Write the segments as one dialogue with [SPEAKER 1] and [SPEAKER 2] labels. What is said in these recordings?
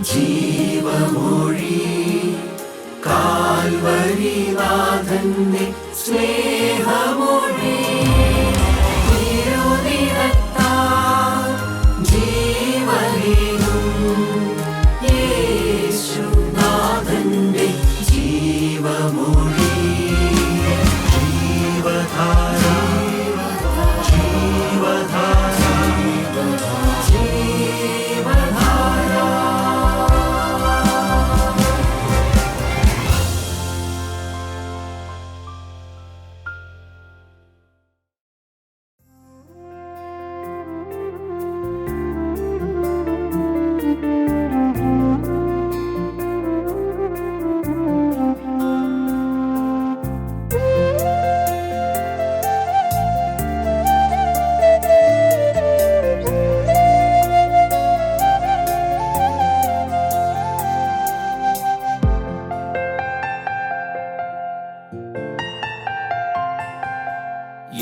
[SPEAKER 1] Jeevamozhi കാൽവരിനാഥന്റെ സ്നേഹമൊഴി തിരുനിറത്താൽ ജീവനേകും യേശുനാഥന്റെ Jeevamozhi ജീവധാര ജീവധാര ജീവധാര.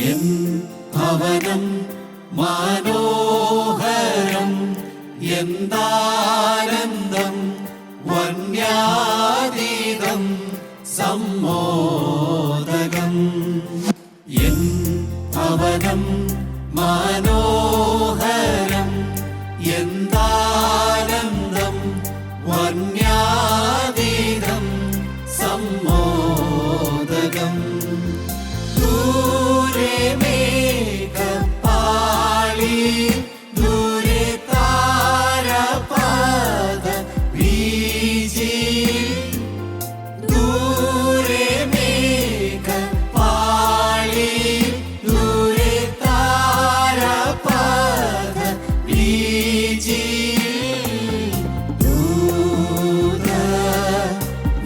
[SPEAKER 1] N ഭവനം മനോഹരം എന്താനന്ദം വന്യാതീതം സമ്മോദകം. N ഭവനം മനോഹരം എന്താനന്ദം വന്യാതീതം സമ്മോദകം. ദൂരെ മേഘപ്പാളി ദൂരെ താരപദ വീചി ദൂരെ മേഘപ്പാളി ദൂരെ താരപദ വീചി ദൂത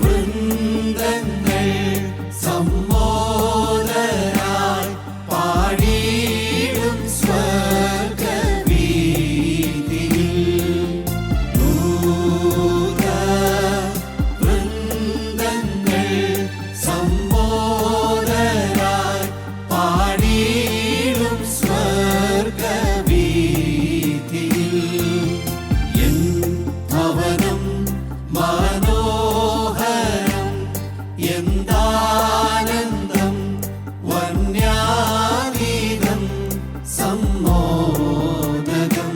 [SPEAKER 1] വൃന്ദങ്ങൾ സമ്മോദരായി പാടിയിടും സ്വർഗവീഥിയിൽ. ദൂത വൃന്ദങ്ങൾ സമ്മോദരായി പാടിയിടും സ്വർഗവീഥിയിൽ. എൻ ഭവനം മനോഹരം എന്താനന്ദം വന്യാതീതം സമ്മോദകം.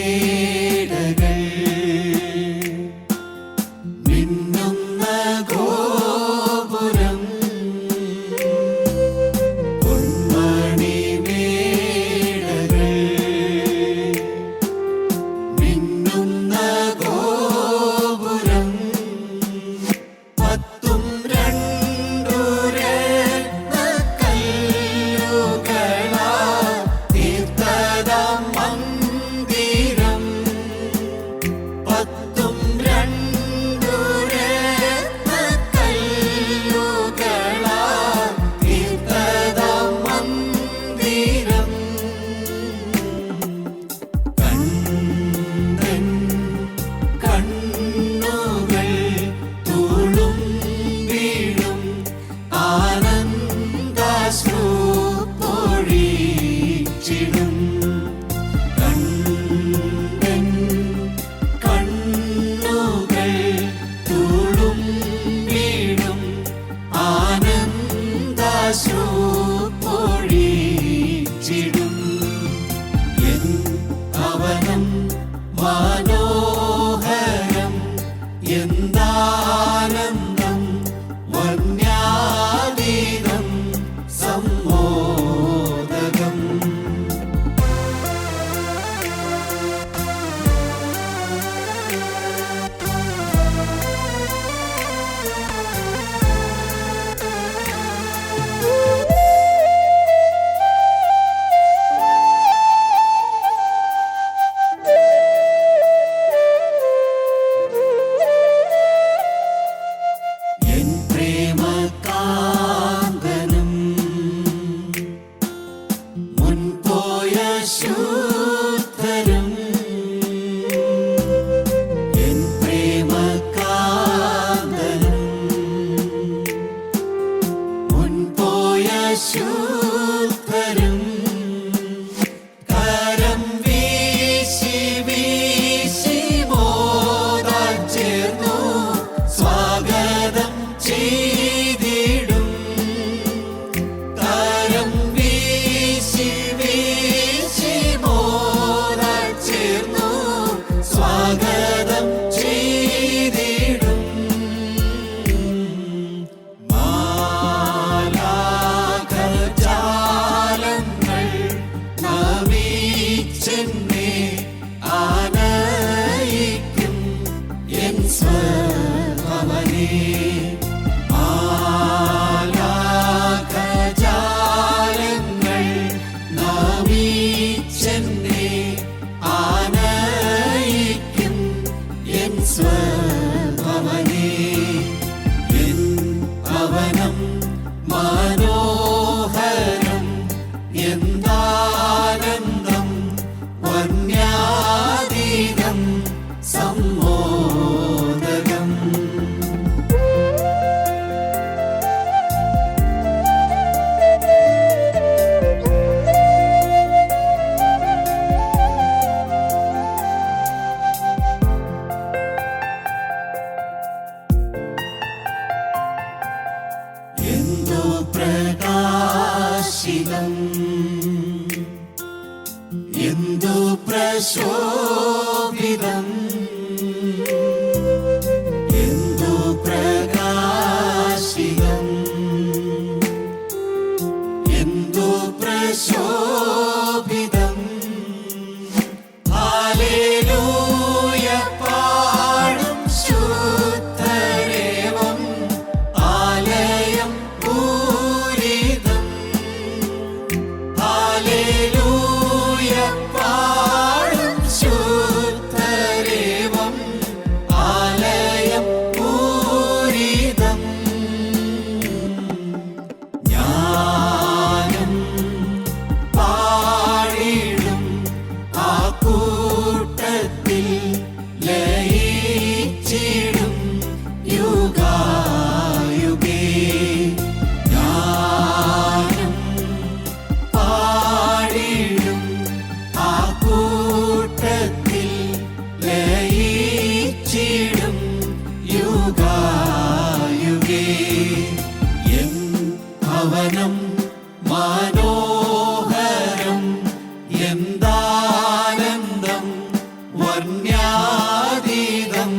[SPEAKER 1] പൊന്മണിമേടകൾ മിന്നുന്ന ഗോപുരം പൊന്മണിമേടകൾ മിന്നുന്ന ഗോപുരം പത്തും രണ്ടു രത്നക്കല്ലുകളാൽ തീർത്തതാം മന്ദിരം. പത്തും രണ്ടു രത്നക്കല്ലുകളാൽ തീർത്തതാം മന്ദിരം. കണ്ടൻ കണ്ണുകൾ തുളുമ്പിടും ആനന്ദാശ്രു പൊഴിച്ചിടും. കണ്ടൻ കണ്ണുകൾ തുളുമ്പിടും ആനന്ദാശ്രു പൊഴിച്ചിടും. എൻ ഭവനം മനോഹരം എന്താനന്ദം വന്യാതീതം പ്രകാശിതം എന്തു പ്രശോഭിതം എന്തു പ്രകാശിതം എന്തു പ്രശോഭിതം ഹല്ലേലൂയ പാടും ശുദ്ധരേവം ആലയം പൂരിതം ഹല്ലേലൂയ പാടും ശുദ്ധരേവം ആലയം പൂരിതം ജ്ഞാനം പാടിടും ആ കൂട്ടത്തിൽ ലയിച്ചിടും യുഗായുഗേ ജ്ഞാനം പാടിടും ആ കൂട്ടത്തിൽ ലയിച്ചിടും യുഗായുഗേ എൻ ഭവനം മനോഹരം എന്താനന്ദം വർണ്യാതീതം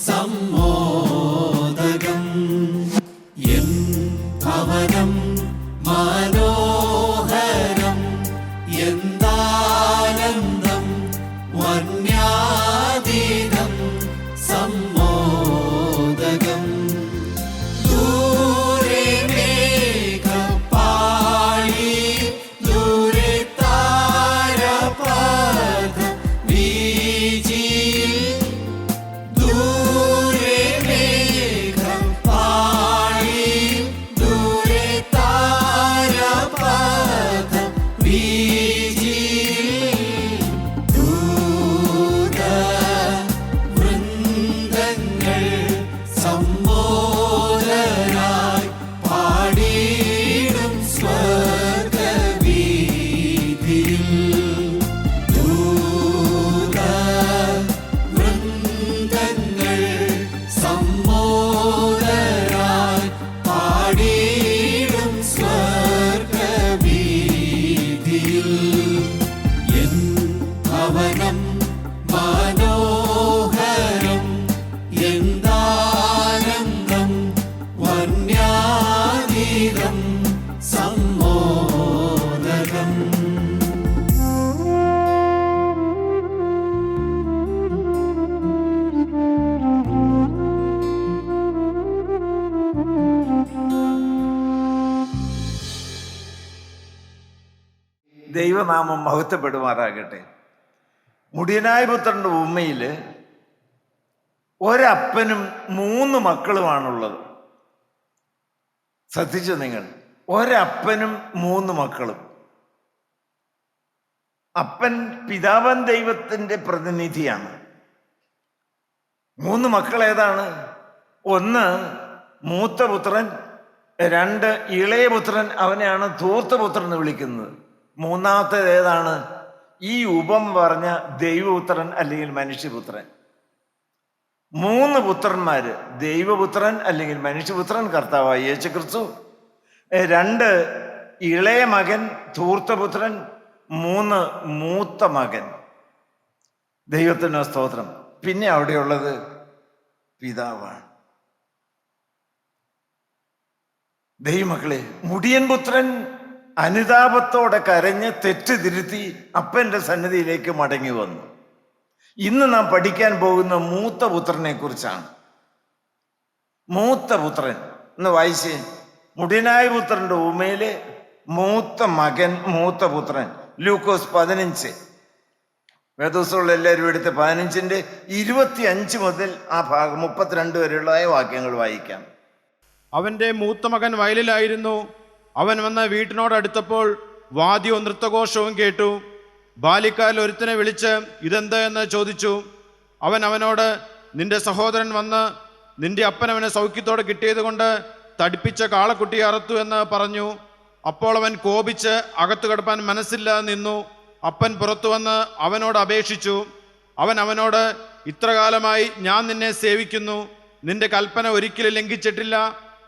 [SPEAKER 1] സമ്മോദകം എൻ ഭവനം മനോഹരം എന്താനന്ദം വർണ്യാതീതം സമ്മോദകം ദൂരെ മേഘപാളി ദൂരെ താരപഥ വീജിയിൽ ദൂരെ മേഘപാളി ദൂരെ താരപഥ വീജിയിൽ ദൂത വൃന്ദങ്ങൾ സമ്മോദരായി പാടിയിടും സ്വർഗവീഥിയിൽ ദൂത വൃന്ദങ്ങൾ സമ്മോദരായി പാടിയിടും സ്വർഗവീഥിയിൽ എൻ ഭവനം മനോഹരം എന്താനന്ദം വർണ്യാതീതം സമ്മോദകം
[SPEAKER 2] ദൈവനാമം മഹത്വപ്പെടുമാറാകട്ടെ. മുടിയനായ പുത്രന്റെ ഉമ്മയിൽ ഒരപ്പനും 3 മക്കളുമാണുള്ളത്. ശ്രദ്ധിച്ചു നിങ്ങൾ, ഒരപ്പനും 3 മക്കളും. അപ്പൻ പിതാവൻ ദൈവത്തിന്റെ പ്രതിനിധിയാണ്. 3 മക്കൾ ഏതാണ്? 1 മൂത്ത പുത്രൻ, 2 ഇളയ പുത്രൻ, അവനെയാണ് ധൂർത്തപുത്രൻ എന്ന് വിളിക്കുന്നത്. മൂന്നാമത്തേത് ഏതാണ്? ഈ ഉപം പറഞ്ഞ ദൈവപുത്രൻ അല്ലെങ്കിൽ മനുഷ്യപുത്രൻ. 3 പുത്രന്മാര്, ദൈവപുത്രൻ അല്ലെങ്കിൽ മനുഷ്യപുത്രൻ കർത്താവായ യേശുക്രിസ്തു, 2 ഇളയ മകൻ ധൂർത്തപുത്രൻ, 3 മൂത്ത മകൻ. ദൈവത്തിന് സ്തോത്രം. പിന്നെ അവിടെയുള്ളത് പിതാവാണ്. ദൈവമക്കളെ, മുടിയൻ പുത്രൻ അനുതാപത്തോടെ കരഞ്ഞ് തെറ്റ് തിരുത്തി അപ്പന്റെ സന്നിധിയിലേക്ക് മടങ്ങി വന്നു. ഇന്ന് നാം പഠിക്കാൻ പോകുന്ന മൂത്ത പുത്രനെ കുറിച്ചാണ്. മൂത്ത പുത്രൻ എന്ന് വായിച്ചേ. മുടിയനായ പുത്രന്റെ ഉമ്മയിലെ മൂത്ത മകൻ, മൂത്ത പുത്രൻ. ലൂക്കോസ് 15. വേദോസുള്ള എല്ലാവരും എടുത്ത് 15ന്റെ 25 മുതൽ ആ ഭാഗം 32 വരെയുള്ള വാക്യങ്ങൾ വായിക്കാം.
[SPEAKER 3] അവന്റെ മൂത്ത മകൻ വയലിലായിരുന്നു. അവൻ വന്ന് വീട്ടിനോടടുത്തപ്പോൾ വാദ്യവും നൃത്തഘോഷവും കേട്ടു. ബാല്യക്കാരിൽ ഒരുത്തനെ വിളിച്ച് ഇതെന്ത് എന്ന് ചോദിച്ചു. അവൻ അവനോട്, നിന്റെ സഹോദരൻ വന്ന് നിന്റെ അപ്പനവനെ സൗഖ്യത്തോടെ കിട്ടിയത് കൊണ്ട് തടിപ്പിച്ച കാളക്കുട്ടിയെ അറുത്തു എന്ന് പറഞ്ഞു. അപ്പോൾ അവൻ കോപിച്ച് അകത്തു കിടപ്പാൻ മനസ്സില്ലാതെ നിന്നു. അപ്പൻ പുറത്തു വന്ന് അവനോട് അപേക്ഷിച്ചു. അവൻ അവനോട്, ഇത്രകാലമായി ഞാൻ നിന്നെ സേവിക്കുന്നു, നിന്റെ കൽപ്പന ഒരിക്കലും ലംഘിച്ചിട്ടില്ല.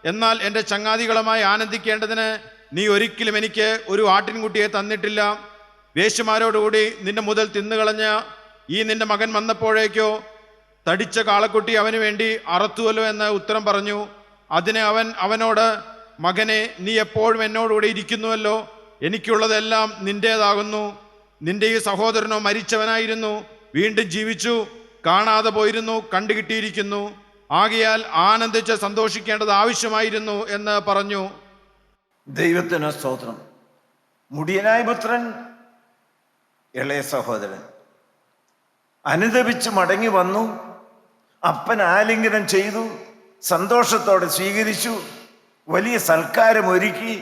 [SPEAKER 3] എന്നാൽ എൻ്റെ ചങ്ങാതികളുമായി ആനന്ദിക്കേണ്ടതിന് നീ ഒരിക്കലും എനിക്ക് ഒരു ആട്ടിൻകുട്ടിയെ തന്നിട്ടില്ല. വേശ്യമാരോടുകൂടി നിന്റെ മുതൽ തിന്നുകളഞ്ഞ ഈ നിന്റെ മകൻ വന്നപ്പോഴേക്കോ തടിച്ച കാളക്കുട്ടി അവന് വേണ്ടി അറുത്തുവല്ലോ എന്ന് ഉത്തരം പറഞ്ഞു. അതിന് അവൻ അവനോട്, മകനെ, നീ എപ്പോഴും എന്നോടുകൂടി ഇരിക്കുന്നുവല്ലോ, എനിക്കുള്ളതെല്ലാം നിന്റേതാകുന്നു. നിന്റെ ഈ സഹോദരനോ മരിച്ചവനായിരുന്നു, വീണ്ടും ജീവിച്ചു, കാണാതെ പോയിരുന്നു, കണ്ടുകിട്ടിയിരിക്കുന്നു. ആകയാൽ ആനന്ദിച്ച് സന്തോഷിക്കേണ്ടത് ആവശ്യമായിരുന്നു എന്ന് പറഞ്ഞു.
[SPEAKER 2] ദൈവത്തിന് സ്തോത്രം. മുടിയനായ പുത്രൻ, ഇളയ സഹോദരൻ അനുദപിച്ച് മടങ്ങി വന്നു. അപ്പൻ ആലിംഗനം ചെയ്തു, സന്തോഷത്തോടെ സ്വീകരിച്ചു, വലിയ സൽക്കാരം ഒരുക്കി,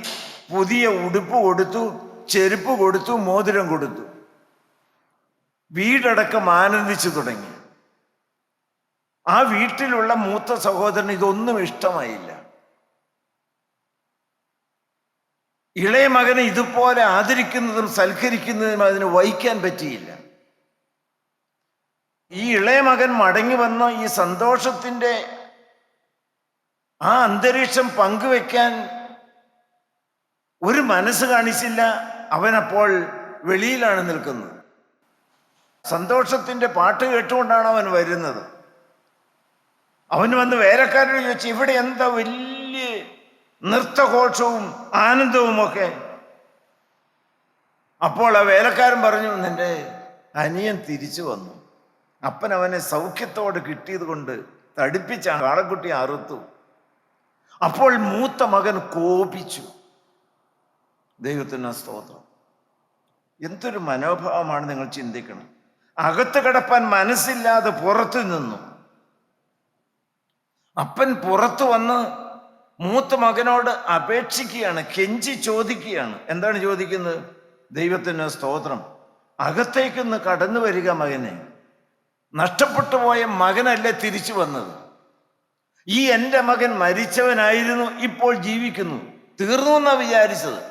[SPEAKER 2] പുതിയ ഉടുപ്പ് കൊടുത്തു, ചെരുപ്പ് കൊടുത്തു, മോതിരം കൊടുത്തു. വീടടക്കം ആനന്ദിച്ചു തുടങ്ങി. ആ വീട്ടിലുള്ള മൂത്ത സഹോദരന് ഇതൊന്നും ഇഷ്ടമായില്ല. ഇളയ മകനെ ഇതുപോലെ ആദരിക്കുന്നതും സൽക്കരിക്കുന്നതും അതിന് വഹിക്കാൻ പറ്റിയില്ല. ഈ ഇളയ മകൻ മടങ്ങി വന്ന ഈ സന്തോഷത്തിൻ്റെ ആ അന്തരീക്ഷം പങ്കുവെക്കാൻ ഒരു മനസ്സ് കാണിച്ചില്ല. അവനപ്പോൾ വെളിയിലാണ് നിൽക്കുന്നത്. സന്തോഷത്തിൻ്റെ പാട്ട് കേട്ടുകൊണ്ടാണ് അവൻ വരുന്നത്. അവൻ വന്ന് വേലക്കാരോട് ചോദിച്ചു, ഇവിടെ എന്താ വലിയ നൃത്തഘോഷവും ആനന്ദവുമൊക്കെ? അപ്പോൾ ആ വേലക്കാരൻ പറഞ്ഞു, നിന്റെ അനിയൻ തിരിച്ചു വന്നു. അപ്പൻ അവനെ സൗഖ്യത്തോട് കിട്ടിയത് കൊണ്ട് തടിപ്പിച്ച കാളക്കുട്ടി അറുത്തു. അപ്പോൾ മൂത്ത മകൻ കോപിച്ചു. ദൈവത്തിന് സ്തോത്രം. എന്തൊരു മനോഭാവമാണ് നിങ്ങൾ ചിന്തിക്കണം. അകത്ത് കിടപ്പാൻ മനസ്സില്ലാതെ പുറത്തു നിന്നു. അപ്പൻ പുറത്തു വന്ന് മൂത്ത മകനോട് അപേക്ഷിക്കുകയാണ്, കെഞ്ചി ചോദിക്കുകയാണ്. എന്താണ് ചോദിക്കുന്നത്? ദൈവത്തിന് സ്തോത്രം, അകത്തേക്കൊന്ന് കടന്നു വരിക മകനെ. നഷ്ടപ്പെട്ടു പോയ മകനല്ലേ തിരിച്ചു വന്നത്. ഈ എൻ്റെ മകൻ മരിച്ചവനായിരുന്നു, ഇപ്പോൾ ജീവിക്കുന്നു. തീർന്നു എന്നാ വിചാരിച്ചത്.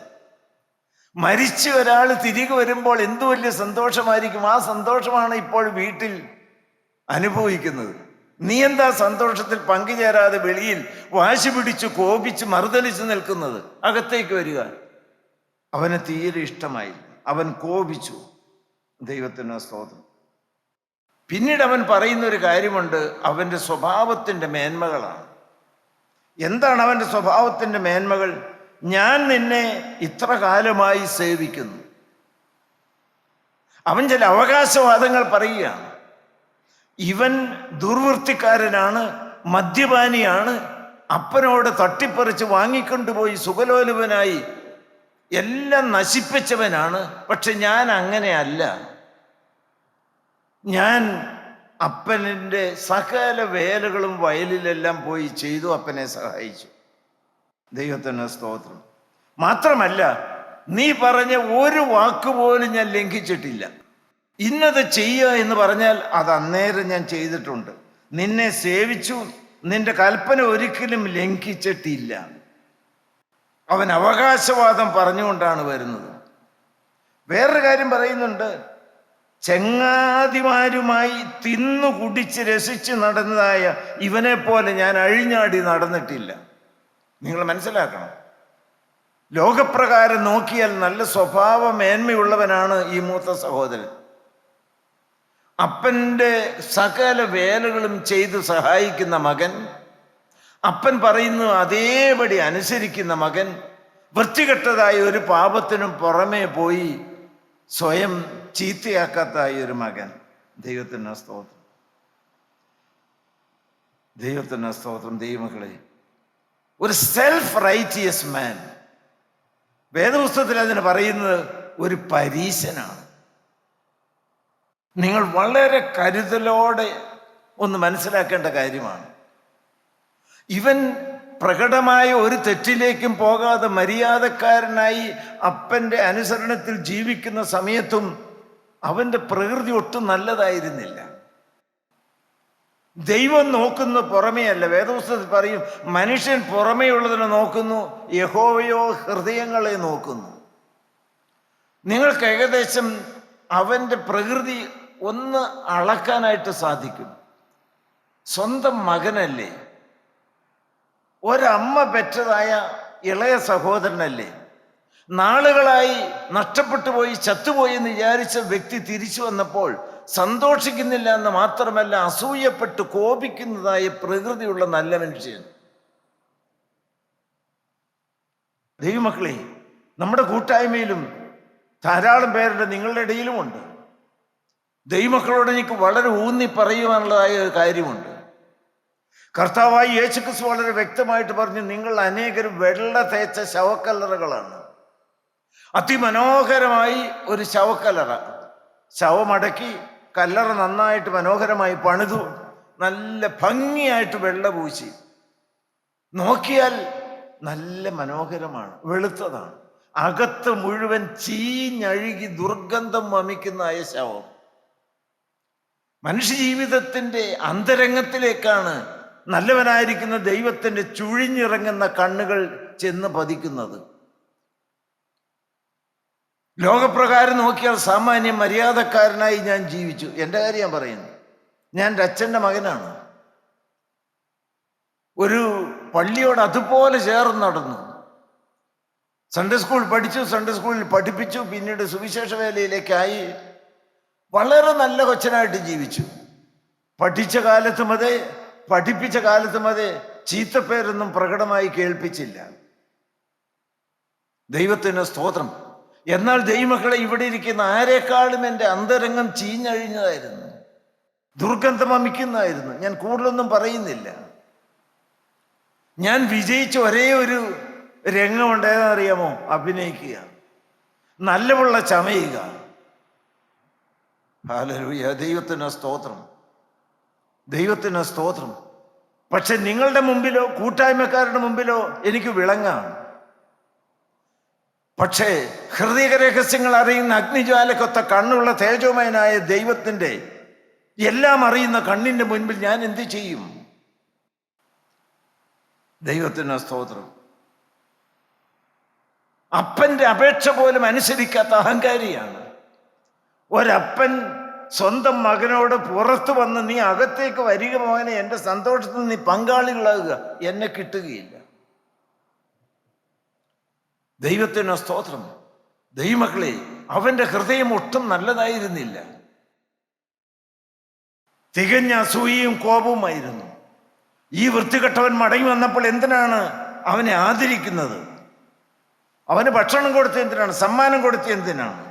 [SPEAKER 2] മരിച്ച ഒരാൾ തിരികെ വരുമ്പോൾ എന്തു വലിയ സന്തോഷമായിരിക്കും. ആ സന്തോഷമാണ് ഇപ്പോൾ വീട്ടിൽ അനുഭവിക്കുന്നത്. നീ എന്താ സന്തോഷത്തിൽ പങ്കുചേരാതെ വെളിയിൽ വാശി പിടിച്ചു കോപിച്ച് മറുതലിച്ച് നിൽക്കുന്നത്? അകത്തേക്ക് വരിക. അവന് തീരെ ഇഷ്ടമായി. അവൻ കോപിച്ചു. ദൈവത്തിന് സ്തോത്രം. പിന്നീട് അവൻ പറയുന്ന ഒരു കാര്യമുണ്ട്, അവൻ്റെ സ്വഭാവത്തിൻ്റെ മേന്മകളാണ്. എന്താണ് അവൻ്റെ സ്വഭാവത്തിൻ്റെ മേന്മകൾ? ഞാൻ നിന്നെ ഇത്ര കാലമായി സേവിക്കുന്നു. അവൻ ചില അവകാശവാദങ്ങൾ പറയുകയാണ്. ഇവൻ ദുർവൃത്തിക്കാരനാണ്, മദ്യപാനിയാണ്, അപ്പനോട് തട്ടിപ്പറിച്ച് വാങ്ങിക്കൊണ്ടുപോയി സുഖലോലുപനായി എല്ലാം നശിപ്പിച്ചവനാണ്. പക്ഷെ ഞാൻ അങ്ങനെയല്ല. ഞാൻ അപ്പൻ്റെ സകല വേലകളും വയലിലെല്ലാം പോയി ചെയ്തു, അപ്പനെ സഹായിച്ചു. ദൈവത്തിന് സ്തോത്രം. മാത്രമല്ല, നീ പറഞ്ഞ ഒരു വാക്കുപോലും ഞാൻ ലംഘിച്ചിട്ടില്ല. ഇന്നത് ചെയ്യുക എന്ന് പറഞ്ഞാൽ അത് അന്നേരം ഞാൻ ചെയ്തിട്ടുണ്ട്. നിന്നെ സേവിച്ചു, നിന്റെ കൽപ്പന ഒരിക്കലും ലംഘിച്ചിട്ടില്ല. അവൻ അവകാശവാദം പറഞ്ഞുകൊണ്ടാണ് വരുന്നത്. വേറൊരു കാര്യം പറയുന്നുണ്ട്, ചങ്ങാതിമാരുമായി തിന്നു കുടിച്ച് രസിച്ച് നടന്നതായ ഇവനെ പോലെ ഞാൻ അഴിഞ്ഞാടി നടന്നിട്ടില്ല. നിങ്ങൾ മനസ്സിലാക്കണം, ലോകപ്രകാരം നോക്കിയാൽ നല്ല സ്വഭാവ മേന്മയുള്ളവനാണ് ഈ മൂത്ത സഹോദരൻ. അപ്പൻ്റെ സകല വേലകളും ചെയ്ത് സഹായിക്കുന്ന മകൻ, അപ്പൻ പറയുന്നു അതേപടി അനുസരിക്കുന്ന മകൻ, വൃത്തികെട്ടതായ ഒരു പാപത്തിനും പുറമേ പോയി സ്വയം ചീത്തയാക്കാത്തായ ഒരു മകൻ. ദൈവത്തിന് സ്തോത്രം. ദൈവത്തിന് സ്തോത്രം. ദൈവമക്കളെ, ഒരു സെൽഫ് റൈറ്റിയസ് മാൻ, വേദപുസ്തകത്തിൽ അതിന് പറയുന്നത് ഒരു പരീശനാണ്. നിങ്ങൾ വളരെ കരുതലോടെ ഒന്ന് മനസ്സിലാക്കേണ്ട കാര്യമാണ്. ഇവൻ പ്രകടമായ ഒരു തെറ്റിലേക്കും പോകാതെ മര്യാദക്കാരനായി അപ്പൻ്റെ അനുസരണത്തിൽ ജീവിക്കുന്ന സമയത്തും അവൻ്റെ പ്രകൃതി ഒട്ടും നല്ലതായിരുന്നില്ല. ദൈവം നോക്കുന്ന പുറമേയല്ല. വേദപുസ്തകത്തിൽ പറയും, മനുഷ്യൻ പുറമേയുള്ളതിനെ നോക്കുന്നു, യഹോവയോ ഹൃദയങ്ങളെ നോക്കുന്നു. നിങ്ങൾക്ക് ഏകദേശം അവൻ്റെ പ്രകൃതി ഒന്ന് അളക്കാനായിട്ട് സാധിക്കും. സ്വന്തം മകനല്ലേ, ഒരമ്മ പെറ്റതായ ഇളയ സഹോദരനല്ലേ. നാളുകളായി നഷ്ടപ്പെട്ടു പോയി, ചത്തുപോയി എന്ന് വിചാരിച്ച വ്യക്തി തിരിച്ചു വന്നപ്പോൾ സന്തോഷിക്കുന്നില്ല എന്ന് മാത്രമല്ല, അസൂയപ്പെട്ട് കോപിക്കുന്നതായ പ്രകൃതിയുള്ള നല്ല മനുഷ്യൻ. ദൈവമക്കളെ, നമ്മുടെ കൂട്ടായ്മയിലും ധാരാളം പേരുടെ നിങ്ങളുടെ ഇടയിലുമുണ്ട്. ദൈവമക്കളോട് എനിക്ക് വളരെ ഊന്നി പറയുവാനുള്ളതായ ഒരു കാര്യമുണ്ട്. കർത്താവായ യേശുക്രിസ്തു വളരെ വ്യക്തമായിട്ട് പറഞ്ഞു, നിങ്ങൾ അനേകരും വെള്ള തേച്ച ശവക്കല്ലറകളാണ്. അതിമനോഹരമായി ഒരു ശവക്കല്ലറ, ശവമടക്കി കല്ലറ നന്നായിട്ട് മനോഹരമായി പണിതു, നല്ല ഭംഗിയായിട്ട് വെള്ള പൂശി, നോക്കിയാൽ നല്ല മനോഹരമാണ്, വെളുത്തതാണ്. അകത്ത് മുഴുവൻ ചീഞ്ഞഴുകി ദുർഗന്ധം വമിക്കുന്നതായ ശവം. മനുഷ്യജീവിതത്തിൻ്റെ അന്തരംഗത്തിലേക്കാണ് നല്ലവനായിരിക്കുന്ന ദൈവത്തിൻ്റെ ചുഴിഞ്ഞിറങ്ങുന്ന കണ്ണുകൾ ചെന്ന് പതിക്കുന്നത്. ലോകപ്രകാരം നോക്കിയാൽ സാമാന്യ മര്യാദക്കാരനായി ഞാൻ ജീവിച്ചു. എൻ്റെ കാര്യം ഞാൻ പറയുന്നു. ഞാൻ എൻ്റെ അച്ഛൻ്റെ മകനാണ്. ഒരു പള്ളിയോട് അതുപോലെ ചേർന്ന് നടന്നു. സൺഡേ സ്കൂൾ പഠിച്ചു, സൺഡേ സ്കൂളിൽ പഠിപ്പിച്ചു, പിന്നീട് സുവിശേഷ വേലയിലേക്കായി വളരെ നല്ല കൊച്ചനായിട്ട് ജീവിച്ചു. പഠിച്ച കാലത്തും അതെ, പഠിപ്പിച്ച കാലത്തും അതെ, ചീത്തപ്പേരൊന്നും പ്രകടമായി കേൾപ്പിച്ചില്ല. ദൈവത്തിന് സ്തോത്രം. എന്നാൽ ദൈവമക്കളെ, ഇവിടെ ഇരിക്കുന്ന ആരെക്കാളും എൻ്റെ അന്തരംഗം ചീഞ്ഞഴിഞ്ഞതായിരുന്നു, ദുർഗന്ധം വമിക്കുന്നതായിരുന്നു. ഞാൻ കൂടുതലൊന്നും പറയുന്നില്ല. ഞാൻ വിജയിച്ച ഒരേ ഒരു രംഗമുണ്ട്, ഏതാണെന്നറിയാമോ? അഭിനയിക്കുക, നല്ലവണ്ണം ചമയുക. ഹല്ലേലൂയ, ദൈവത്തിന് സ്തോത്രം, ദൈവത്തിന് സ്തോത്രം. പക്ഷെ നിങ്ങളുടെ മുമ്പിലോ കൂട്ടായ്മക്കാരുടെ മുമ്പിലോ എനിക്ക് വിളങ്ങാം. പക്ഷേ ഹൃദയ രഹസ്യങ്ങൾ അറിയുന്ന അഗ്നിജ്വാലക്കൊത്ത കണ്ണുള്ള തേജോമയനായ ദൈവത്തിൻ്റെ എല്ലാം അറിയുന്ന കണ്ണിൻ്റെ മുൻപിൽ ഞാൻ എന്ത് ചെയ്യും? ദൈവത്തിന് സ്തോത്രം. അപ്പൻ്റെ അപേക്ഷ പോലും അനുസരിക്കാത്ത അഹങ്കാരിയാണ് ഒരപ്പൻ. സ്വന്തം മകനോട് പുറത്തു വന്ന്, നീ അകത്തേക്ക് വരിക മകനെ, എൻ്റെ സന്തോഷത്തിൽ നീ പങ്കാളികളാകുക, എന്നെ കിട്ടുകയില്ല. ദൈവത്തിന് സ്തോത്രം. ദൈവമക്കളെ, അവൻ്റെ ഹൃദയം ഒട്ടും നല്ലതായിരുന്നില്ല. തികഞ്ഞ അസൂയയും കോപവുമായിരുന്നു. ഈ വൃത്തികെട്ടവൻ മടങ്ങി വന്നപ്പോൾ എന്തിനാണ് അവനെ ആദരിക്കുന്നത്? അവന് ഭക്ഷണം കൊടുത്ത എന്തിനാണ്? സമ്മാനം കൊടുത്ത എന്തിനാണ്?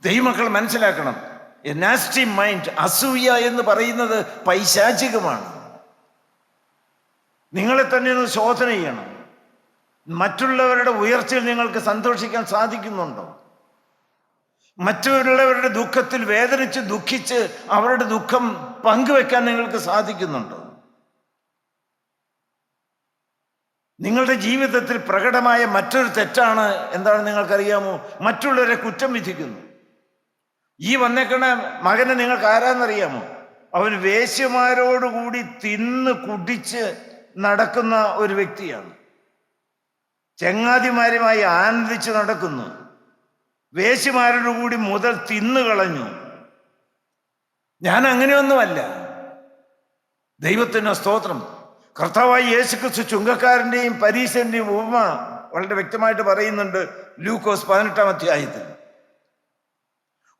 [SPEAKER 2] ദൈവമക്കൾ മനസ്സിലാക്കണം, എ നാസ്റ്റി മൈൻഡ്, അസൂയ എന്ന് പറയുന്നത് പൈശാചികമാണ്. നിങ്ങളെ തന്നെ ഒന്ന് ശോധന ചെയ്യണം. മറ്റുള്ളവരുടെ ഉയർച്ചയിൽ നിങ്ങൾക്ക് സന്തോഷിക്കാൻ സാധിക്കുന്നുണ്ടോ? മറ്റുള്ളവരുടെ ദുഃഖത്തിൽ വേദനിച്ച് ദുഃഖിച്ച് അവരുടെ ദുഃഖം പങ്കുവെക്കാൻ നിങ്ങൾക്ക് സാധിക്കുന്നുണ്ടോ? നിങ്ങളുടെ ജീവിതത്തിൽ പ്രകടമായ മറ്റൊരു തെറ്റാണ് എന്താണ് നിങ്ങൾക്കറിയാമോ? മറ്റുള്ളവരെ കുറ്റം വിധിക്കുന്നു. ഈ വന്നേക്കണ മകനെ നിങ്ങൾക്ക് ആരാന്നറിയാമോ? അവൻ വേശ്യമാരോടുകൂടി തിന്ന് കുടിച്ച് നടക്കുന്ന ഒരു വ്യക്തിയാണ്. ചങ്ങാതിമാരുമായി ആനന്ദിച്ച് നടക്കുന്നു. വേശ്യമാരോട് കൂടി മുതൽ തിന്നു കളഞ്ഞു. ഞാൻ അങ്ങനെയൊന്നുമല്ല. ദൈവത്തിന് സ്തോത്രം. കർത്താവായ യേശുക്രിസ്തു ചുങ്കക്കാരൻ്റെയും പരീശന്റെയും ഉപമ വളരെ വ്യക്തമായിട്ട് പറയുന്നുണ്ട് ലൂക്കോസ് 18-ാം അധ്യായത്തിൽ.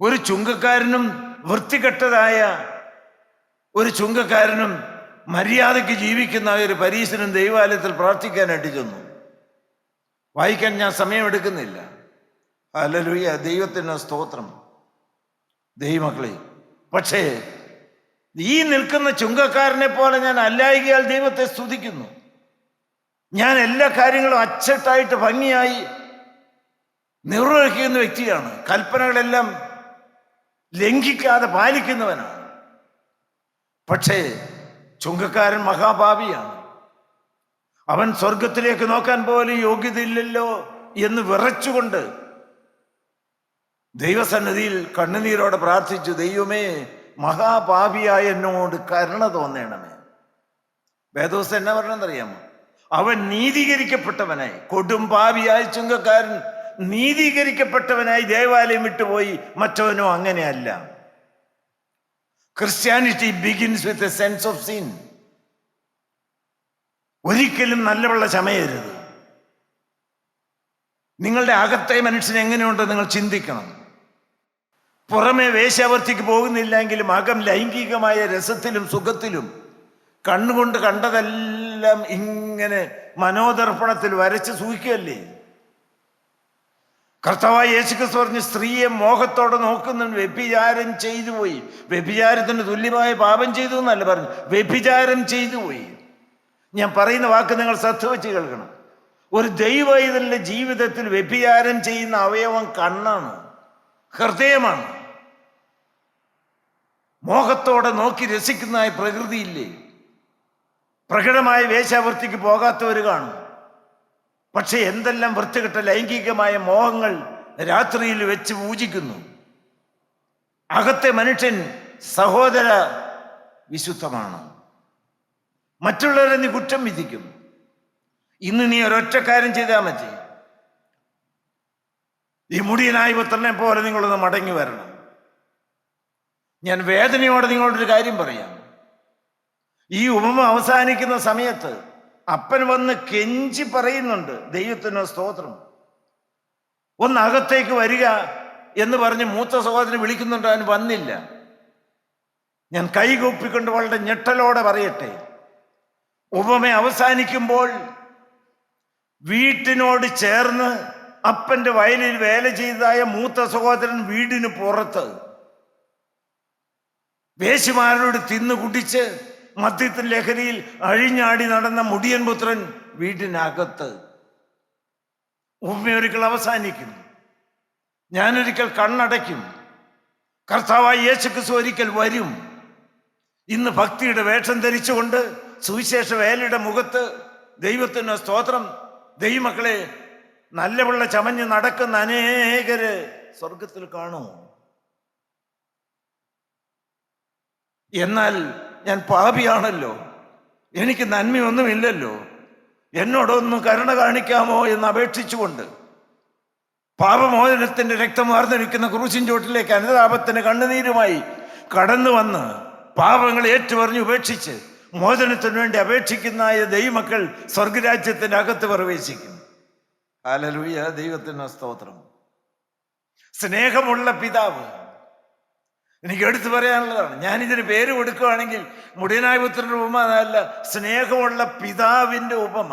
[SPEAKER 2] ഒരു ചുങ്കക്കാരനും വൃത്തികെട്ടതായ ഒരു ചുങ്കക്കാരനും മര്യാദയ്ക്ക് ജീവിക്കുന്ന ഒരു പരീശനും ദൈവാലയത്തിൽ പ്രാർത്ഥിക്കാനായിട്ട് ചെന്നു. വായിക്കാൻ ഞാൻ സമയമെടുക്കുന്നില്ല. ഹല്ലേലൂയ, ദൈവത്തിന് സ്തോത്രം. ദൈവമക്കളെ, പക്ഷേ ഈ നിൽക്കുന്ന ചുങ്കക്കാരനെ പോലെ ഞാൻ അല്ലായികയാൽ ദൈവത്തെ സ്തുതിക്കുന്നു. ഞാൻ എല്ലാ കാര്യങ്ങളും അച്ചട്ടായിട്ട് ഭംഗിയായി നിർവഹിക്കുന്ന വ്യക്തിയാണ്. കൽപ്പനകളെല്ലാം ലംഘിക്കാതെ പാലിക്കുന്നവനാണ്. പക്ഷേ ചുങ്കക്കാരൻ മഹാപാപിയാണ്. അവൻ സ്വർഗത്തിലേക്ക് നോക്കാൻ പോലും യോഗ്യതയില്ലല്ലോ എന്ന് വിറച്ചുകൊണ്ട് ദൈവസന്നിധിയിൽ കണ്ണുനീരോടെ പ്രാർത്ഥിച്ചു, ദൈവമേ, മഹാപാപിയായ എന്നോട് കരുണ തോന്നണമേ. വേദോസ്തം എന്നാ പറഞ്ഞെന്നറിയാമോ? അവൻ നീതീകരിക്കപ്പെട്ടവനായി, കൊടും പാപിയായ ചുങ്കക്കാരൻ നീതീകരിക്കപ്പെട്ടവനായി ദേവാലയം വിട്ടുപോയി. മറ്റവനോ അങ്ങനെയല്ല. Christianity begins with a sense of sin. ഒരിക്കലും നല്ല വെള്ളം ചമയരുത്. നിങ്ങളുടെ അകത്തെ മനുഷ്യൻ എങ്ങനെയുണ്ട് നിങ്ങൾ ചിന്തിക്കണം. പുറമെ വേശ്യാവൃത്തിക്ക് പോകുന്നില്ലെങ്കിലും അകം ലൈംഗികമായ രസത്തിലും സുഖത്തിലും കണ്ണുകൊണ്ട് കണ്ടതെല്ലാം ഇങ്ങനെ മനോദർപ്പണത്തിൽ വരച്ച് സൂഹിക്കുകയല്ലേ. കർത്താവായ യേശുക്രിസ്തു പറഞ്ഞ് സ്ത്രീയെ മോഹത്തോടെ നോക്കുന്നവൻ വ്യഭിചാരം ചെയ്തു പോയി. വ്യഭിചാരത്തിന് തുല്യമായ പാപം ചെയ്തു എന്നല്ല പറഞ്ഞു, വ്യഭിചാരം ചെയ്തു പോയി. ഞാൻ പറയുന്ന വാക്ക് നിങ്ങൾ ശ്രദ്ധ വെച്ച് കേൾക്കണം. ഒരു ദൈവവൈതലിന്റെ ജീവിതത്തിൽ വ്യഭിചാരം ചെയ്യുന്ന അവയവം കണ്ണാണ്, ഹൃദയമാണ്. മോഹത്തോടെ നോക്കി രസിക്കുന്നതായ പ്രകൃതിയില്ലേ. പ്രകടമായ വേശ്യാവൃത്തിക്ക് പോകാത്തവർ കാണും. പക്ഷെ എന്തെല്ലാം വൃത്തികെട്ട ലൈംഗികമായ മോഹങ്ങൾ രാത്രിയിൽ വെച്ച് പൂജിക്കുന്നു. അകത്തെ മനുഷ്യൻ സഹോദര വിശുദ്ധമാണ്. മറ്റുള്ളവരെ നീ കുറ്റം വിധിക്കും. ഇന്ന് നീ ഒരൊറ്റ കാര്യം ചെയ്താൽ മതി. ഈ മുടിയനായ പുത്രനെ പോലെ നിങ്ങളൊന്ന് മടങ്ങി വരണം. ഞാൻ വേദനയോടെ നിങ്ങളോടൊരു കാര്യം പറയാം. ഈ ഉപമ അവസാനിക്കുന്ന സമയത്ത് അപ്പൻ വന്ന് കെഞ്ചി പറയുന്നുണ്ട്, ദൈവത്തിന് സ്തോത്രം, ഒന്ന് അകത്തേക്ക് വരിക എന്ന് പറഞ്ഞ് മൂത്ത സഹോദരനെ വിളിക്കുന്നുണ്ട്. അവൻ വന്നില്ല. ഞാൻ കൈകൂപ്പിക്കൊണ്ട് വളരെ ഞെട്ടലോടെ പറയട്ടെ, ഉപമ അവസാനിക്കുമ്പോൾ വീട്ടിനോട് ചേർന്ന് അപ്പന്റെ വയലിൽ വേല ചെയ്തതായ മൂത്ത സഹോദരൻ വീടിന് പുറത്ത് വേശ്യമാരോട് തിന്നു കുടിച്ച് മദ്യത്തിൻ ലഹരിയിൽ അഴിഞ്ഞാടി നടന്ന മുടിയൻ പുത്രൻ വീടിനകത്ത്. ഉപമയൊരിക്കൽ അവസാനിക്കും. ഞാനൊരിക്കൽ കണ്ണടയ്ക്കും. കർത്താവായ യേശുക്രിസ്തു ഒരിക്കൽ വരും. ഇന്ന് ഭക്തിയുടെ വേഷം ധരിച്ചുകൊണ്ട് സുവിശേഷ വേലയുടെ മുഖത്ത് ദൈവത്തിന് സ്തോത്രം, ദൈവമക്കളെ നല്ല വെള്ള ചമഞ്ഞ് നടക്കുന്ന അനേകര് സ്വർഗത്തിൽ കാണുമോ? എന്നാൽ ഞാൻ പാപിയാണല്ലോ, എനിക്ക് നന്മയൊന്നുമില്ലല്ലോ, എന്നോടൊന്ന് കരുണ കാണിക്കാമോ എന്ന് അപേക്ഷിച്ചുകൊണ്ട് പാപമോചനത്തിന്റെ രക്തം വാർന്നൊലിക്കുന്ന ക്രൂശിൻ ചോട്ടിലേക്ക് അനുതാപത്തിന് കണ്ണുനീരുമായി കടന്നു വന്ന് പാപങ്ങൾ ഏറ്റുപറഞ്ഞ് ഉപേക്ഷിച്ച് മോചനത്തിന് വേണ്ടി അപേക്ഷിക്കുന്ന ദൈവമക്കൾ സ്വർഗരാജ്യത്തിന്റെ അകത്ത് പ്രവേശിക്കും. ഹല്ലേലൂയ, ദൈവത്തിന് സ്തോത്രം. സ്നേഹമുള്ള പിതാവ്, എനിക്ക് എടുത്തു പറയാനുള്ളതാണ്. ഞാനിതിന് പേര് കൊടുക്കുകയാണെങ്കിൽ മുടിയനായ പുത്രന്റെ ഉപമ അല്ല, സ്നേഹമുള്ള പിതാവിന്റെ ഉപമ.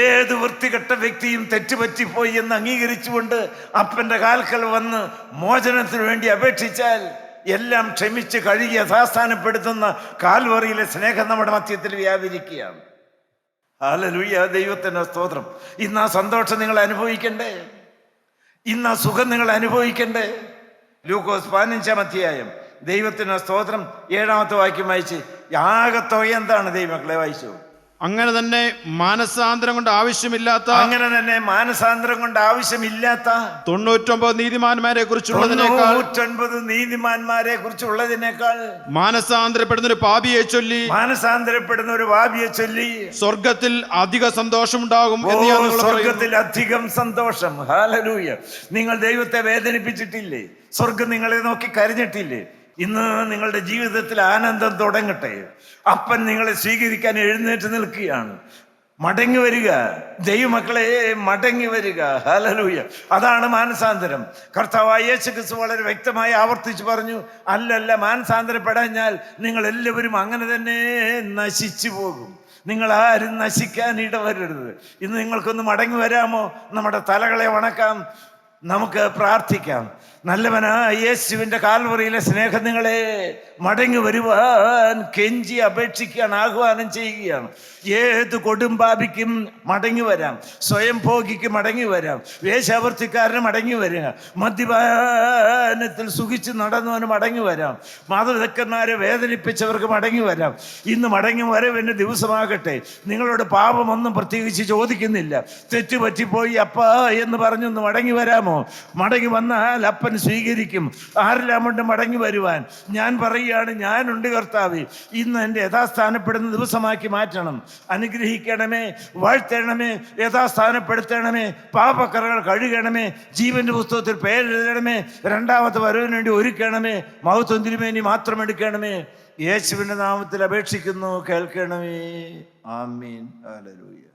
[SPEAKER 2] ഏത് വൃത്തികെട്ട വ്യക്തിയും തെറ്റുപറ്റിപ്പോയി എന്ന് അംഗീകരിച്ചുകൊണ്ട് അപ്പന്റെ കാൽക്കൽ വന്ന് മോചനത്തിന് വേണ്ടി അപേക്ഷിച്ചാൽ എല്ലാം ക്ഷമിച്ച് കഴുകി യഥാസ്ഥാനപ്പെടുത്തുന്ന കാൽവറിയിലെ സ്നേഹം നമ്മുടെ മധ്യത്തിൽ വ്യാപരിക്കുകയാണ്. ഹല്ലേലൂയ, ദൈവത്തിന്റെ സ്തോത്രം. ഇന്ന് ആ സന്തോഷം നിങ്ങൾ അനുഭവിക്കണ്ടേ? ഇന്ന് ആ സുഖം നിങ്ങൾ അനുഭവിക്കണ്ടേ? ലൂക്കോസ് 15-ാം അധ്യായം ദൈവത്തിന് സ്തോത്രം 7-ാമത്തെ വാക്യം വായിച്ച് ആകെ തുക എന്താണ് ദൈവമക്കളെ? വായിച്ചു.
[SPEAKER 3] അങ്ങനെ തന്നെ മാനസാന്തരം കൊണ്ട് ആവശ്യമില്ലാത്ത 99 നീതിമാന്മാരെ കുറിച്ചുള്ളതിനേക്കാൾ മാനസാന്തരപ്പെടുന്ന ഒരു പാപിയെ ചൊല്ലി സ്വർഗത്തിൽ അധിക സന്തോഷം ഉണ്ടാകും.
[SPEAKER 2] സ്വർഗത്തിൽ അധികം സന്തോഷം. ഹല്ലേലൂയ. നിങ്ങൾ ദൈവത്തെ വേദനിപ്പിച്ചിട്ടില്ലേ? സ്വർഗം നിങ്ങളെ നോക്കി കരഞ്ഞിട്ടില്ലേ? ഇന്ന് നിങ്ങളുടെ ജീവിതത്തിൽ ആനന്ദം തുടങ്ങട്ടെ. അപ്പൻ നിങ്ങളെ സ്വീകരിക്കാൻ എഴുന്നേറ്റ് നിൽക്കുകയാണ്. മടങ്ങി വരിക ദൈവമക്കളെ, മടങ്ങി വരിക. ഹല്ലേലൂയ. അതാണ് മാനസാന്തരം. കർത്താവായ യേശുക്രിസ്തു വളരെ വ്യക്തമായി ആവർത്തിച്ച് പറഞ്ഞു, അല്ലല്ല, മാനസാന്തരപ്പെടാഞ്ഞാൽ നിങ്ങൾ എല്ലാവരും അങ്ങനെ തന്നെ നശിച്ചു പോകും. നിങ്ങൾ ആരും നശിക്കാൻ ഇടവരരുത്. ഇന്ന് നിങ്ങൾക്കൊന്ന് മടങ്ങി വരാമോ? നമ്മുടെ തലകളെ വണക്കാം, നമുക്ക് പ്രാർത്ഥിക്കാം. നല്ലവനായ യേശുവിൻ്റെ കാൽവറിയിലെ സ്നേഹം നിങ്ങളെ മടങ്ങി വരുവാൻ കെഞ്ചി അപേക്ഷിക്കുകയാണ്, ആഹ്വാനം ചെയ്യുകയാണ്. ഏത് കൊടുമ്പാപിക്കും മടങ്ങി വരാം, സ്വയം ഭോഗിക്ക് മടങ്ങി വരാം, വേശ്യാവൃത്തിക്കാരന് മടങ്ങി വരിക, മദ്യപാനത്തിൽ സുഖിച്ച് നടന്നവന് മടങ്ങി വരാം, മാതാപിതാക്കന്മാരെ വേദനിപ്പിച്ചവർക്ക് മടങ്ങി വരാം. ഇന്ന് മടങ്ങി വരവിൻ്റെ ദിവസമാകട്ടെ. നിങ്ങളോട് പാപമൊന്നും പ്രത്യേകിച്ച് ചോദിക്കുന്നില്ല. തെറ്റുപറ്റിപ്പോയി അപ്പാ എന്ന് പറഞ്ഞൊന്ന് മടങ്ങി വരാമോ? മടങ്ങി വന്നാൽ അപ്പൻ സ്വീകരിക്കും. ആരെല്ലാം കൊണ്ട് മടങ്ങി വരുവാൻ? ഞാൻ പറയുകയാണ്, ഞാനുണ്ട് കർത്താവേ. ഇന്ന് എൻ്റെ യഥാസ്ഥാനപ്പെടുന്ന ദിവസമാക്കി മാറ്റണം. അനുഗ്രഹിക്കണമേ, വാഴ്ത്തണമേ, യഥാസ്ഥാനപ്പെടുത്തണമേ, പാപക്കറകൾ കഴുകണമേ, ജീവന്റെ പുസ്തകത്തിൽ പേരെഴുതണമേ, രണ്ടാമത്തെ വരവിന് വേണ്ടി ഒരുക്കണമേ, മഹത്വം തിരുമേനി മാത്രം എടുക്കണമേ. യേശുവിന്റെ നാമത്തിൽ അപേക്ഷിക്കുന്നു, കേൾക്കണമേ. ആമീൻ. ഹല്ലേലൂയ.